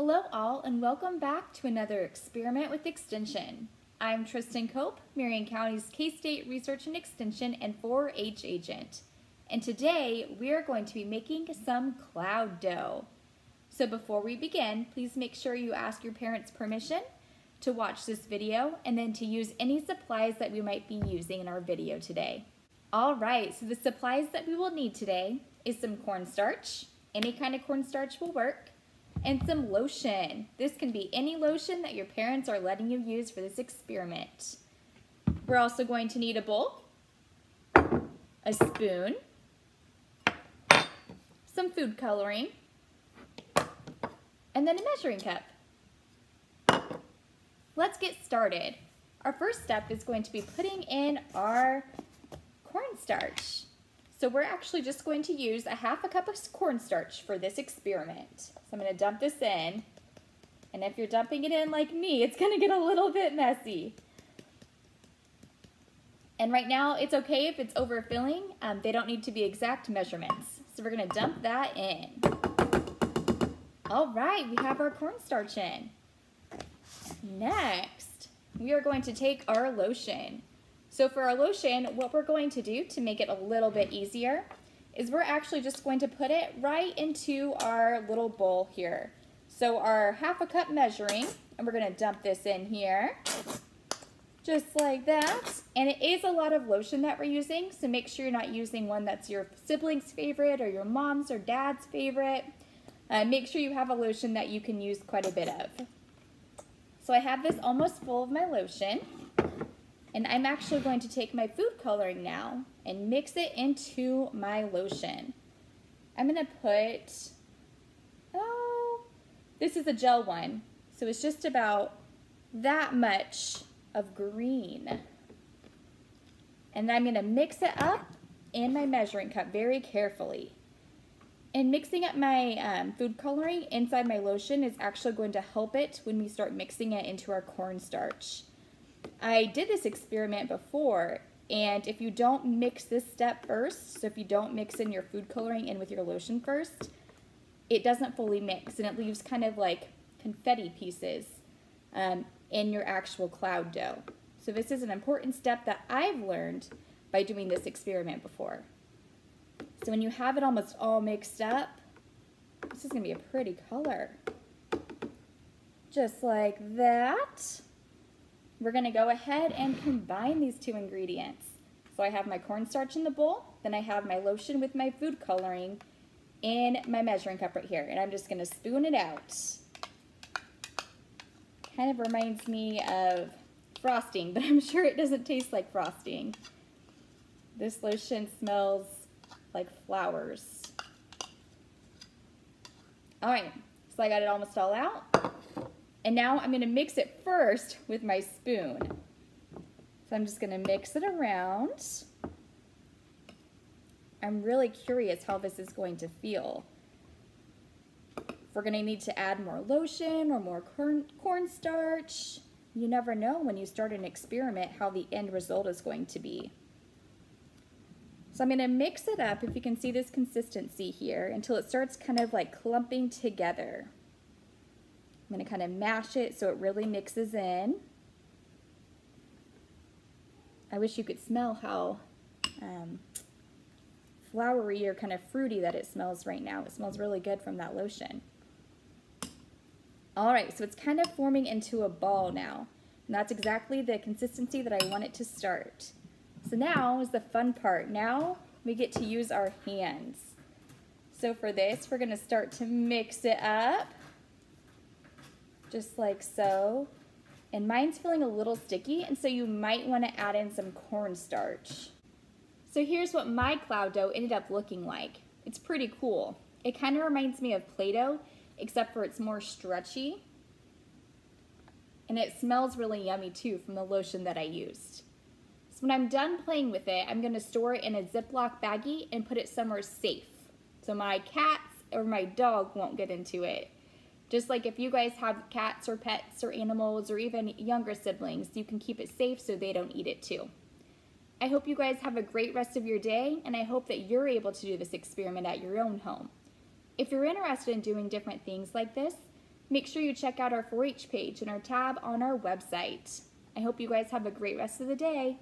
Hello all and welcome back to another Experiment with Extension. I'm Tristan Cope, Marion County's K-State Research and Extension and 4-H agent. And today we are going to be making some cloud dough. So before we begin, please make sure you ask your parents' permission to watch this video and then to use any supplies that we might be using in our video today. Alright, so the supplies that we will need today is some cornstarch. Any kind of cornstarch will work. And some lotion. This can be any lotion that your parents are letting you use for this experiment. We're also going to need a bowl, a spoon, some food coloring, and then a measuring cup. Let's get started. Our first step is going to be putting in our cornstarch. So we're actually just going to use a half a cup of cornstarch for this experiment. So I'm going to dump this in, and if you're dumping it in like me, it's going to get a little bit messy. And right now, it's okay if it's overfilling. They don't need to be exact measurements. So we're going to dump that in. All right, we have our cornstarch in. Next, we are going to take our lotion. So for our lotion, what we're going to do to make it a little bit easier is we're actually just going to put it right into our little bowl here. So our half a cup measuring, and we're going to dump this in here, just like that. And it is a lot of lotion that we're using, so make sure you're not using one that's your sibling's favorite or your mom's or dad's favorite. Make sure you have a lotion that you can use quite a bit of. So I have this almost full of my lotion. And I'm actually going to take my food coloring now and mix it into my lotion. I'm going to put, this is a gel one. So it's just about that much of green. And then I'm going to mix it up in my measuring cup very carefully. And mixing up my food coloring inside my lotion is actually going to help it when we start mixing it into our cornstarch. I did this experiment before, and if you don't mix this step first, so if you don't mix in your food coloring in with your lotion first, it doesn't fully mix, and it leaves kind of like confetti pieces in your actual cloud dough. So this is an important step that I've learned by doing this experiment before. So when you have it almost all mixed up, this is going to be a pretty color. Just like that. We're going to go ahead and combine these two ingredients. So I have my cornstarch in the bowl, then I have my lotion with my food coloring in my measuring cup right here, and I'm just going to spoon it out. Kind of reminds me of frosting, but I'm sure it doesn't taste like frosting. This lotion smells like flowers. Alright, so I got it almost all out. And now I'm going to mix it first with my spoon. So I'm just going to mix it around. I'm really curious how this is going to feel. If we're going to need to add more lotion or more cornstarch, you never know when you start an experiment how the end result is going to be. So I'm going to mix it up, if you can see this consistency here, until it starts kind of like clumping together. I'm going to kind of mash it so it really mixes in. I wish you could smell how flowery or kind of fruity that it smells right now. It smells really good from that lotion. Alright, so it's kind of forming into a ball now. And that's exactly the consistency that I want it to start. So now is the fun part. Now we get to use our hands. So for this, we're going to start to mix it up. Just like so. And mine's feeling a little sticky, and so you might want to add in some cornstarch. So here's what my cloud dough ended up looking like. It's pretty cool. It kind of reminds me of Play-Doh, except for it's more stretchy. And it smells really yummy too from the lotion that I used. So when I'm done playing with it, I'm going to store it in a Ziploc baggie and put it somewhere safe. So my cats or my dog won't get into it. Just like if you guys have cats or pets or animals or even younger siblings, you can keep it safe so they don't eat it too. I hope you guys have a great rest of your day, and I hope that you're able to do this experiment at your own home. If you're interested in doing different things like this, make sure you check out our 4-H page and our tab on our website. I hope you guys have a great rest of the day.